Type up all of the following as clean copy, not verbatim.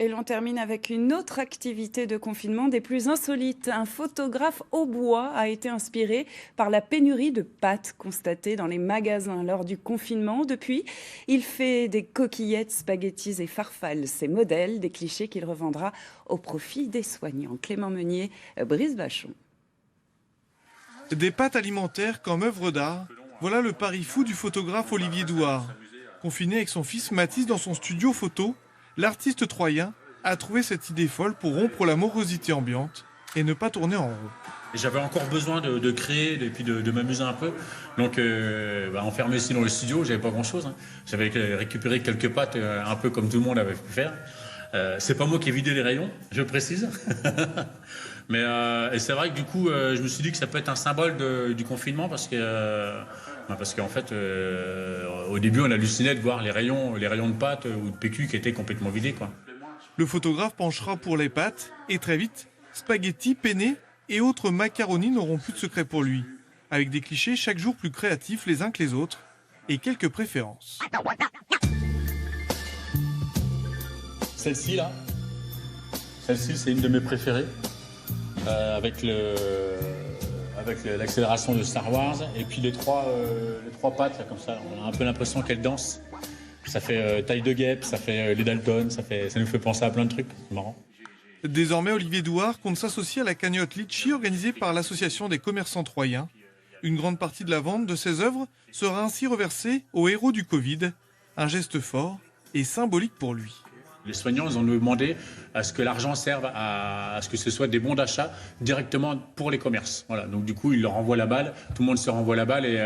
Et l'on termine avec une autre activité de confinement des plus insolites. Un photographe au bois a été inspiré par la pénurie de pâtes constatée dans les magasins lors du confinement. Depuis, il fait des coquillettes, spaghettis et farfales, ses modèles, des clichés qu'il revendra au profit des soignants. Clément Meunier, Brice Vachon. Des pâtes alimentaires comme œuvre d'art, voilà le pari fou du photographe Olivier Douard. Confiné avec son fils Mathis dans son studio photo, l'artiste troyen a trouvé cette idée folle pour rompre la morosité ambiante et ne pas tourner en rond. J'avais encore besoin de créer et puis de m'amuser un peu. Donc, enfermé ici dans le studio, j'avais pas grand-chose. Hein. J'avais récupéré quelques pâtes, un peu comme tout le monde avait pu faire. C'est pas moi qui ai vidé les rayons, je précise. Mais et c'est vrai que du coup, je me suis dit que ça peut être un symbole du confinement parce qu'en fait, au début, on hallucinait de voir les rayons de pâtes ou de PQ qui étaient complètement vidés, quoi. Le photographe penchera pour les pâtes et très vite, spaghettis, penne et autres macaronis n'auront plus de secret pour lui. Avec des clichés chaque jour plus créatifs les uns que les autres et quelques préférences. Celle-ci, là, c'est une de mes préférées. Avec l'accélération de Star Wars et puis les trois pattes là, comme ça, on a un peu l'impression qu'elles dansent. Ça fait taille de guêpe, ça fait les Dalton, ça nous fait penser à plein de trucs, c'est marrant. Désormais, Olivier Douard compte s'associer à la cagnotte Litchi organisée par l'association des commerçants troyens. Une grande partie de la vente de ses œuvres sera ainsi reversée aux héros du Covid, un geste fort et symbolique pour lui. Les soignants, ils ont demandé à ce que l'argent serve à ce que ce soit des bons d'achat directement pour les commerces. Voilà. Donc du coup, ils leur renvoient la balle, tout le monde se renvoie la balle et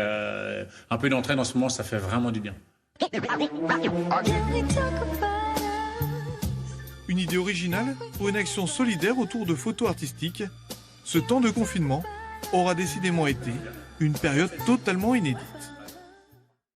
un peu d'entraide en ce moment, ça fait vraiment du bien. Une idée originale pour une action solidaire autour de photos artistiques. Ce temps de confinement aura décidément été une période totalement inédite.